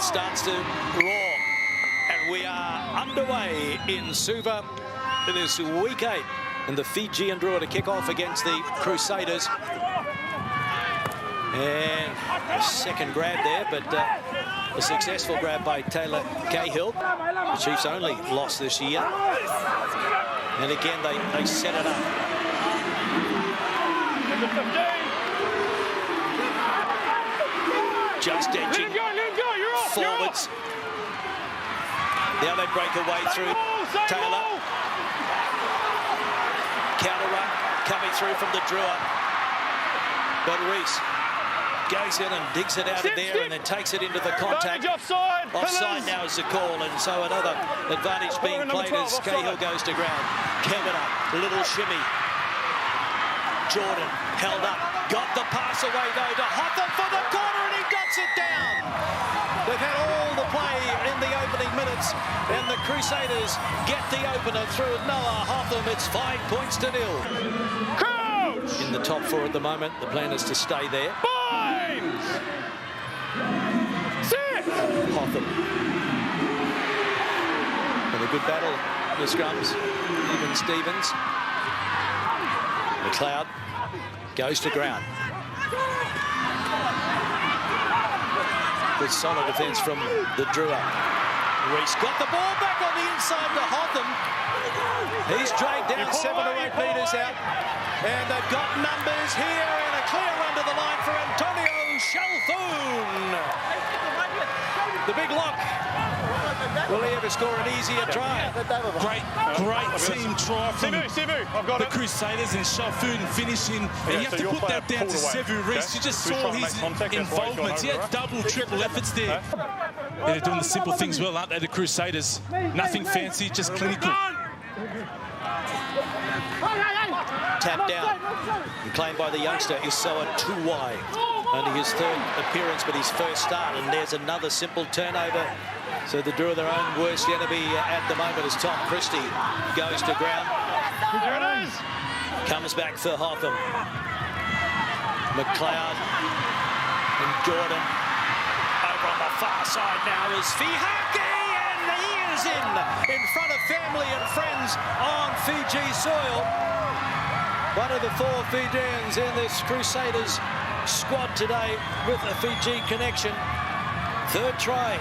starts to roar. And we are underway in Suva. It is week 8 and the Fijian Drua to kick off against the Crusaders. And a second grab there, but a successful grab by Taylor Cahill. The Chiefs' only loss this year. And again, they set it up. Just edging forwards. Now they break away through Taylor. Counter run coming through from the Drua. But Reese goes in and digs it out of there and then takes it into the contact. Offside now is the call, and so another advantage being played as Cahill goes to ground. Kevin up, little shimmy. Jordan held up, got the pass away though to Hotham for the corner, and he dots it down. They've had all the play in the opening minutes, and the Crusaders get the opener through Noah Hotham. It's 5 points to 0. In the top 4 at the moment, the plan is to stay there. Hotham. And a good battle, the scrums. Even Stevens. McLeod goes to ground. Good solid defence from the Drua. Reese got the ball back on the inside to Hotham. He's dragged down 7 or 8 metres out. And they've got numbers here, and a clear run to the line for Antonio Shalthoun. The big lock. Will he ever score an easier try? Great team try from the Crusaders, and Shalthoun finishing. And you have to put that down to Sevu Reese. You just saw his involvement. He had double, triple efforts there. They're doing the simple things well, aren't they, the Crusaders? Nothing fancy, just clinical. Tapped down and claimed by the youngster Isawa Tuwai. Only his 3rd appearance, but his first start, and there's another simple turnover. So the Drua, their own worst enemy at the moment, as Tom Christie goes to ground. There it is. Comes back for Hotham. McLeod and Jordan. Over on the far side now is Fihaki, and he is in front of family and friends on Fiji soil. One of the 4 Fijians in this Crusaders squad today with a Fiji connection. 3rd try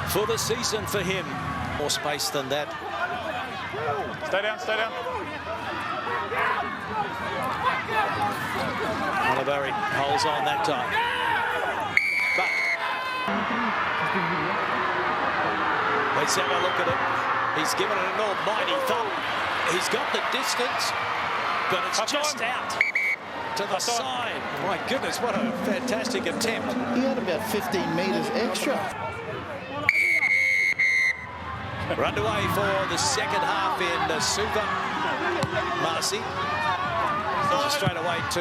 for the season for him. More space than that. Stay down, stay down. Oliveri holds on that time. But let's have a look at it. He's given it an almighty thump. He's got the distance, but it's just out to the side. My goodness, what a fantastic attempt. He had about 15 metres extra. We're underway for the second half in Suva. Marcy. Straight away to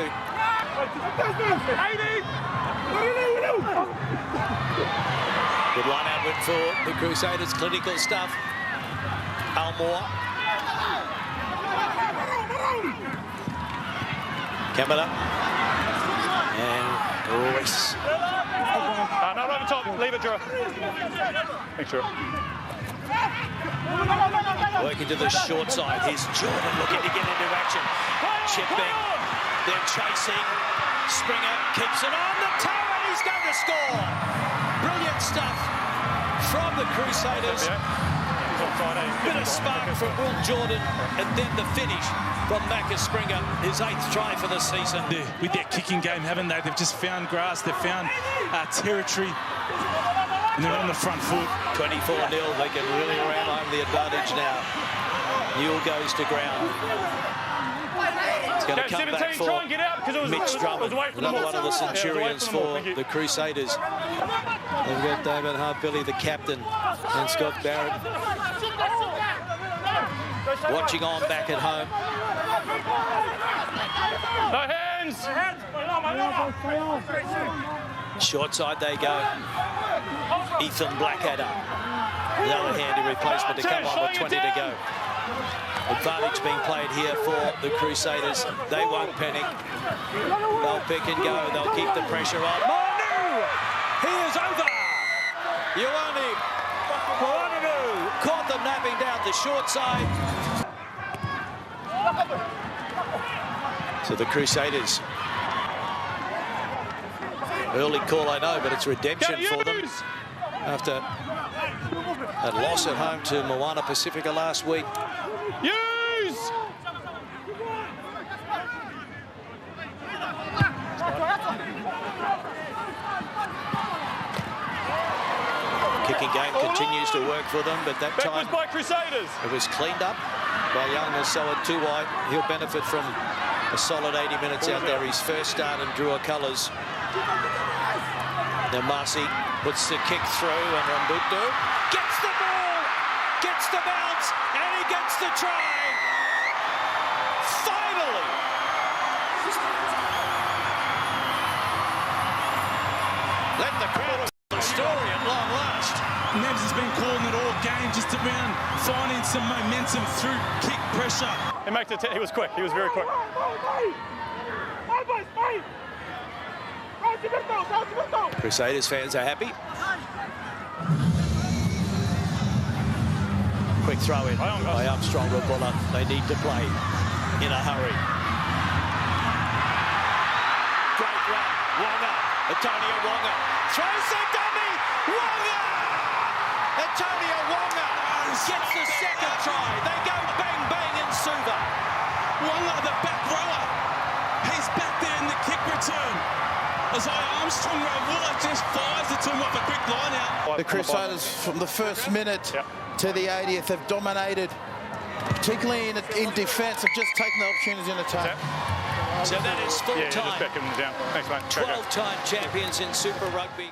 good line out win for the Crusaders. Clinical stuff. Almore. Kamala. And Reese. No, right on top. Leave it, Drua. Make sure. Working to the short side. Here's Jordan looking to get into action. Chipping. They're chasing. Springer keeps it on the toe, and he's going to score. Brilliant stuff from the Crusaders. Bit of spark from Will Jordan, and then the finish from Macca Springer, his 8th try for the season. With their kicking game, haven't they? They've just found grass, they've found territory, and they're on the front foot. 24-0, they can really ram home the advantage now. Newell goes to ground. It's going to come back for Mitch Drummond, another one of the Centurions for the Crusaders. They've got David Hart-Billy, the captain, and Scott Barrett watching on back at home. No hands! Short side they go. Ethan Blackadder, the other handy replacement to come on with 20 to go. Advantage being played here for the Crusaders. They won't panic. They'll pick and go. They'll keep the pressure on. Manu! He is over! Ioane caught them napping down the short side. So the Crusaders. Early call, I know, but it's redemption for them after that loss at home to Moana Pacifica last week. Kicking game continues to work for them, but that time by Crusaders. It was cleaned up by Young Soa Tuwai. He'll benefit from a solid 80 minutes out there. His first start in Drua colours. Now Marcy puts the kick through, and Rambutu gets the ball, gets the bounce, and he gets the try. Finally! Let the crowd tell the story at long last. Nebs has been calling it all game, just around finding some momentum through kick pressure. He was quick. He was very quick. Crusaders fans are happy. Quick throw in by Armstrong Rapula. They need to play in a hurry. Great run. Wonga. Antonio Wonga throws the dummy. Wonga! Antonio Wonga gets the second try. They go bang bang in Suva. Wonga, the back rower. He's back there in the kick return. As Armstrong Rapula just fires it to him off a quick line out. The Crusaders, from the first minute to the 80th, have dominated, particularly in defence, have just taken the opportunities in attack. So that is full time. Just back him down. Thanks, mate. 12-time champions in Super Rugby.